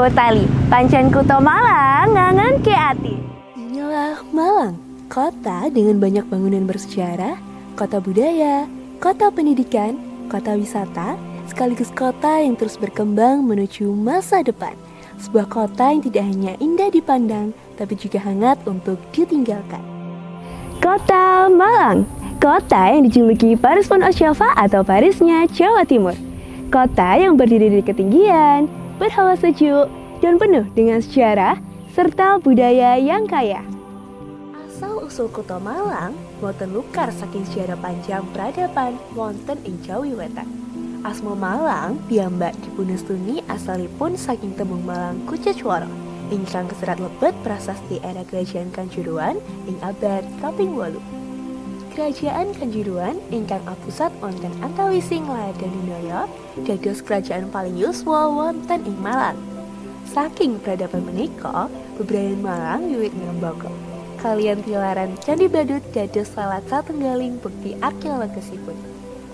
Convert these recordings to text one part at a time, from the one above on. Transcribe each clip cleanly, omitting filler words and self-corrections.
Utali, pancen kuto Malang ngangen ke ati. Inilah Malang, kota dengan banyak bangunan bersejarah, kota budaya, kota pendidikan, kota wisata, sekaligus kota yang terus berkembang menuju masa depan. Sebuah kota yang tidak hanya indah dipandang, tapi juga hangat untuk ditinggalkan. Kota Malang, kota yang dijuluki Paris von Java atau Parisnya Jawa Timur. Kota yang berdiri di ketinggian, berhawa sejuk, dan penuh dengan sejarah serta budaya yang kaya. Asal-usul kota Malang boten lukar saking sejarah panjang peradaban wonten ing Jawi Wetan. Asma Malang piyambak dipunestuni asalipun saking tembung Malang Kucecwara ingkang keserat lebet prasasti era Kerajaan Kanjuruhan ing abad kaping 8. Kerajaan Kanjuruhan ingkang apusat wonten antawising Lada Ninoyo dados kerajaan paling yuswa wonten ing Malang. Saking peradaban menika, bebrayan Malang wiwit ngrembaka. Kalian tilaran Candi Badut dados salah satunggaling bukti arkeologisipun.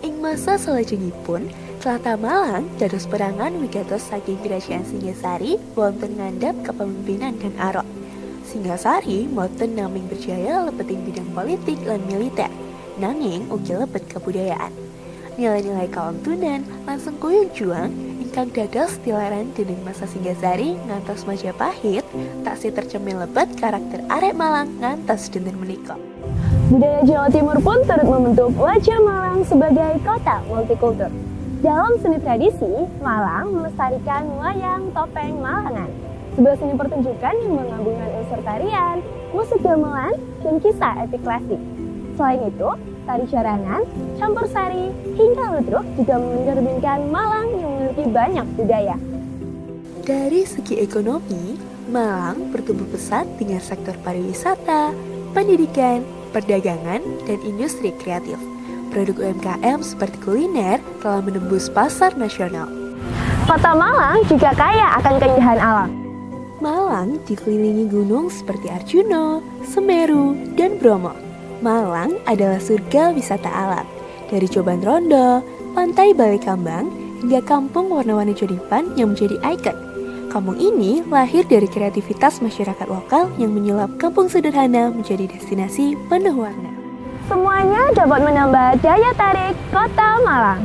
Ing masa salajengipun, tlatah Malang dados perangan wigatos saking Kerajaan Singgasari wonten ngandhap kepemimpinan dan Arok. Singgasari boten naming berjaya lebeting bidang politik lan militer, nanging ugi lebet kebudayaan. Nilai-nilai kauntunan langsung kuyung juang ingkang dados tilaran dening masa Singgasari ngantos Majapahit taksih tercermin lebet karakter arek Malang ngantos dinten menika. Budaya Jawa Timur pun turut membentuk wajah Malang sebagai kota multikultur. Dalam seni tradisi, Malang melestarikan wayang topeng Malangan, sebuah seni pertunjukan yang menggabungkan unsur tarian, musik gamelan, dan kisah epik klasik. Selain itu, tari jaranan, campur sari, hingga ludruk juga mencerminkan Malang yang memiliki banyak budaya. Dari segi ekonomi, Malang bertumbuh pesat dengan sektor pariwisata, pendidikan, perdagangan, dan industri kreatif. Produk UMKM seperti kuliner telah menembus pasar nasional. Kota Malang juga kaya akan keindahan alam. Malang dikelilingi gunung seperti Arjuna, Semeru, dan Bromo. Malang adalah surga wisata alam. Dari Coban Rondo, Pantai Balai Kambang, hingga kampung warna-warni Jodipan yang menjadi ikon. Kampung ini lahir dari kreativitas masyarakat lokal yang menyulap kampung sederhana menjadi destinasi penuh warna. Semuanya dapat menambah daya tarik kota Malang.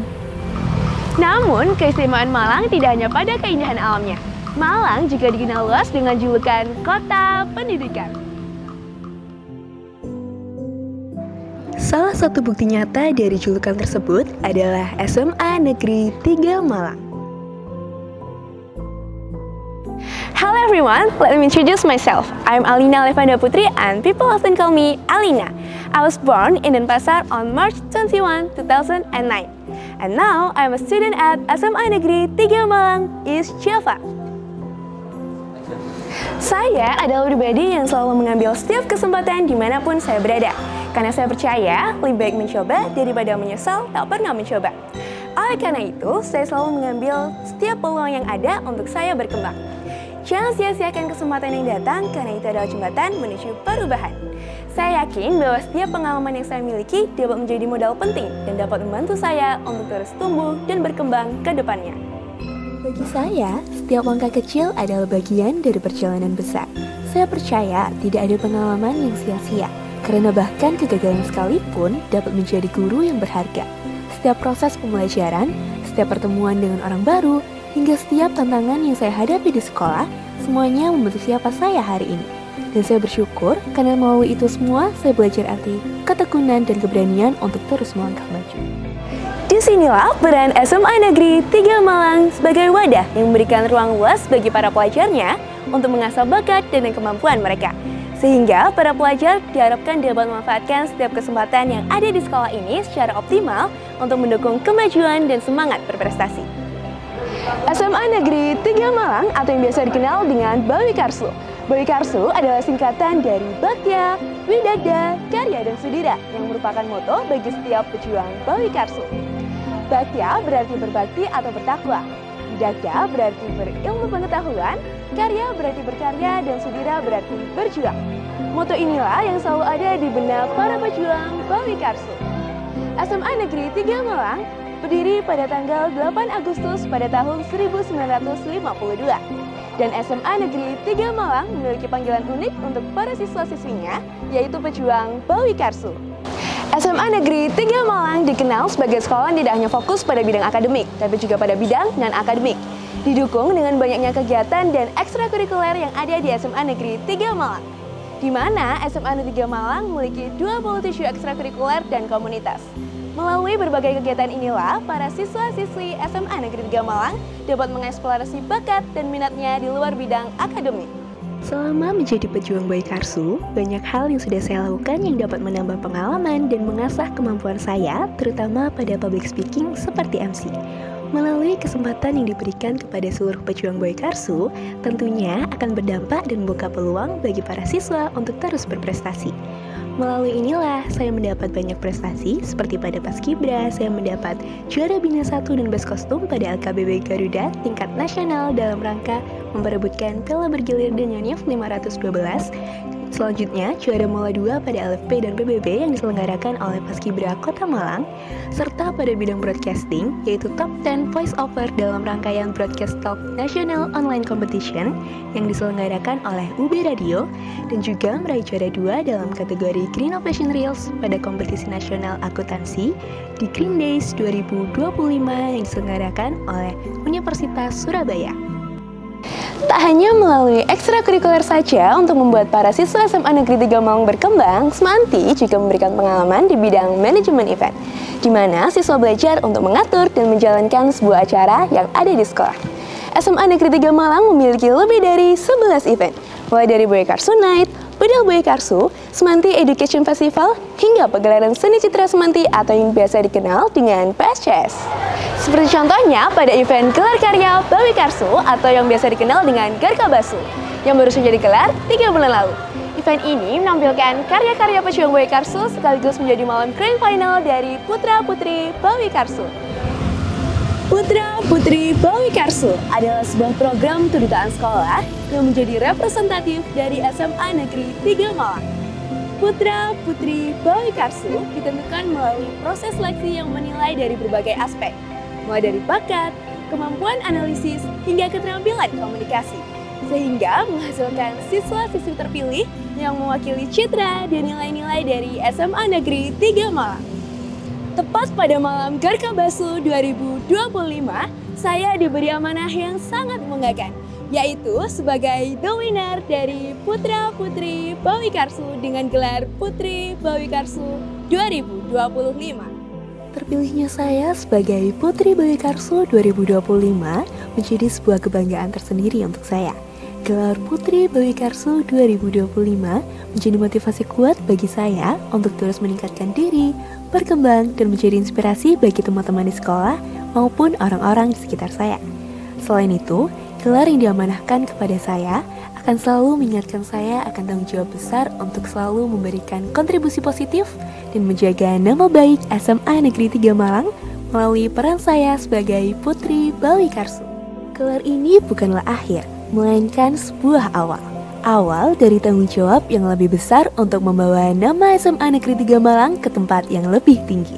Namun, keistimewaan Malang tidak hanya pada keindahan alamnya. Malang juga dikenal luas dengan julukan Kota Pendidikan. Salah satu bukti nyata dari julukan tersebut adalah SMA Negeri 3 Malang. Hello everyone, let me introduce myself. I'm Alina Levanda Putri and people often call me Alina. I was born in Denpasar on March 21, 2009. And now I'm a student at SMA Negeri 3 Malang, East Java. Saya adalah pribadi yang selalu mengambil setiap kesempatan dimanapun saya berada. Karena saya percaya, lebih baik mencoba daripada menyesal tak pernah mencoba. Oleh karena itu, saya selalu mengambil setiap peluang yang ada untuk saya berkembang. Jangan sia-siakan kesempatan yang datang karena itu adalah jembatan menuju perubahan. Saya yakin bahwa setiap pengalaman yang saya miliki dapat menjadi modal penting dan dapat membantu saya untuk terus tumbuh dan berkembang ke depannya. Bagi saya, setiap langkah kecil adalah bagian dari perjalanan besar. Saya percaya tidak ada pengalaman yang sia-sia, karena bahkan kegagalan sekalipun dapat menjadi guru yang berharga. Setiap proses pembelajaran, setiap pertemuan dengan orang baru, hingga setiap tantangan yang saya hadapi di sekolah, semuanya membentuk siapa saya hari ini. Dan saya bersyukur karena melalui itu semua saya belajar arti ketekunan dan keberanian untuk terus melangkah maju. Disinilah peran SMA Negeri 3 Malang sebagai wadah yang memberikan ruang luas bagi para pelajarnya untuk mengasah bakat dan kemampuan mereka. Sehingga para pelajar diharapkan dapat memanfaatkan setiap kesempatan yang ada di sekolah ini secara optimal untuk mendukung kemajuan dan semangat berprestasi. SMA Negeri 3 Malang atau yang biasa dikenal dengan Bawi Karsu. Bawi Karsu adalah singkatan dari Bakya, Widada, Karya, dan Sudira yang merupakan moto bagi setiap pejuang Bawi Karsu. Bakya berarti berbakti atau bertakwa, Widada berarti berilmu pengetahuan, Karya berarti berkarya, dan Sudira berarti berjuang. Moto inilah yang selalu ada di benak para pejuang Bawi Karsu. SMA Negeri 3 Malang berdiri pada tanggal 8 Agustus pada tahun 1952. Dan SMA Negeri 3 Malang memiliki panggilan unik untuk para siswa-siswinya, yaitu pejuang Bawi Karsu. SMA Negeri 3 Malang dikenal sebagai sekolah yang tidak hanya fokus pada bidang akademik, tapi juga pada bidang non-akademik. Didukung dengan banyaknya kegiatan dan ekstrakurikuler yang ada di SMA Negeri 3 Malang. Di mana SMA Negeri 3 Malang memiliki 27 ekstrakurikuler dan komunitas. Melalui berbagai kegiatan inilah, para siswa-siswi SMA Negeri 3 Malang dapat mengeksplorasi bakat dan minatnya di luar bidang akademik. Selama menjadi pejuang Bawi Karsu, banyak hal yang sudah saya lakukan yang dapat menambah pengalaman dan mengasah kemampuan saya, terutama pada public speaking seperti MC. Melalui kesempatan yang diberikan kepada seluruh pejuang Bawi Karsu, tentunya akan berdampak dan membuka peluang bagi para siswa untuk terus berprestasi. Melalui inilah saya mendapat banyak prestasi, seperti pada Paskibra, saya mendapat juara Bina 1 dan Best Kostum pada LKBB Garuda tingkat nasional dalam rangka memperebutkan Piala Bergilir dengan Yonif 512. Selanjutnya, juara Mola 2 pada LFP dan PBB yang diselenggarakan oleh Paskibra Kota Malang, serta pada bidang broadcasting, yaitu Top 10 Voice Over dalam rangkaian Broadcast Talk National Online Competition yang diselenggarakan oleh UB Radio, dan juga meraih juara 2 dalam kategori Green Innovation Reels pada kompetisi nasional akuntansi di Green Days 2025 yang diselenggarakan oleh Universitas Surabaya. Tak hanya melalui ekstrakurikuler saja untuk membuat para siswa SMA Negeri 3 Malang berkembang, Semanti juga memberikan pengalaman di bidang manajemen event, di mana siswa belajar untuk mengatur dan menjalankan sebuah acara yang ada di sekolah. SMA Negeri 3 Malang memiliki lebih dari 11 event, mulai dari Bawi Karsu Night, Bedal Bawi Karsu, Semanti Education Festival, hingga pegelaran seni citra Semanti atau yang biasa dikenal dengan PSCS. Seperti contohnya pada event Gelar Karya Bawi Karsu atau yang biasa dikenal dengan Garkabasu, yang baru saja digelar 3 bulan lalu. Event ini menampilkan karya-karya pejuang Bawi Karsu sekaligus menjadi malam grand final dari Putra-Putri Bawi Karsu. Putra-Putri Bawi Karsu adalah sebuah program kedutaan sekolah yang menjadi representatif dari SMA Negeri 3 Malang. Putra-Putri Bawi Karsu ditentukan melalui proses seleksi yang menilai dari berbagai aspek, mulai dari bakat, kemampuan analisis, hingga keterampilan komunikasi, sehingga menghasilkan siswa-siswi terpilih yang mewakili citra dan nilai-nilai dari SMA Negeri 3 Malang. Tepat pada malam Garkabasu 2025, saya diberi amanah yang sangat membanggakan, yaitu sebagai the winner dari Putra-Putri Bawi Karsu dengan gelar Putri Bawi Karsu 2025. Terpilihnya saya sebagai Putri Bawi Karsu 2025 menjadi sebuah kebanggaan tersendiri untuk saya. Gelar Putri Bawi Karsu 2025 menjadi motivasi kuat bagi saya untuk terus meningkatkan diri, berkembang, dan menjadi inspirasi bagi teman-teman di sekolah maupun orang-orang di sekitar saya. Selain itu, gelar yang diamanahkan kepada saya akan selalu mengingatkan saya akan tanggung jawab besar untuk selalu memberikan kontribusi positif dan menjaga nama baik SMA Negeri 3 Malang melalui peran saya sebagai Putri Bawi Karsu. Gelar ini bukanlah akhir, melainkan sebuah awal. Awal dari tanggung jawab yang lebih besar untuk membawa nama SMA Negeri 3 Malang ke tempat yang lebih tinggi.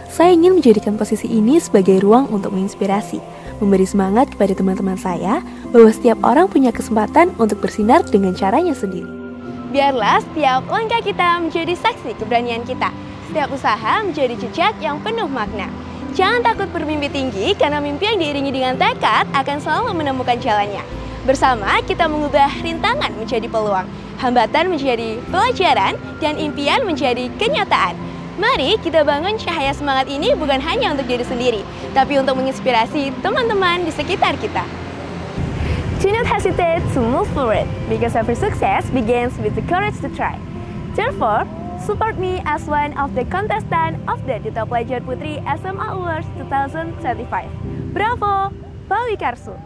Saya ingin menjadikan posisi ini sebagai ruang untuk menginspirasi, memberi semangat kepada teman-teman saya bahwa setiap orang punya kesempatan untuk bersinar dengan caranya sendiri. Biarlah setiap langkah kita menjadi saksi keberanian kita. Setiap usaha menjadi jejak yang penuh makna. Jangan takut bermimpi tinggi karena mimpi yang diiringi dengan tekad akan selalu menemukan jalannya. Bersama kita mengubah rintangan menjadi peluang, hambatan menjadi pelajaran, dan impian menjadi kenyataan. Mari kita bangun cahaya semangat ini bukan hanya untuk diri sendiri, tapi untuk menginspirasi teman-teman di sekitar kita. Do not hesitate to move forward, because every success begins with the courage to try. Therefore, support me as one of the contestant of the Duta Pelajar Putri SMA Awards 2025. Bravo, Bawi Karsu!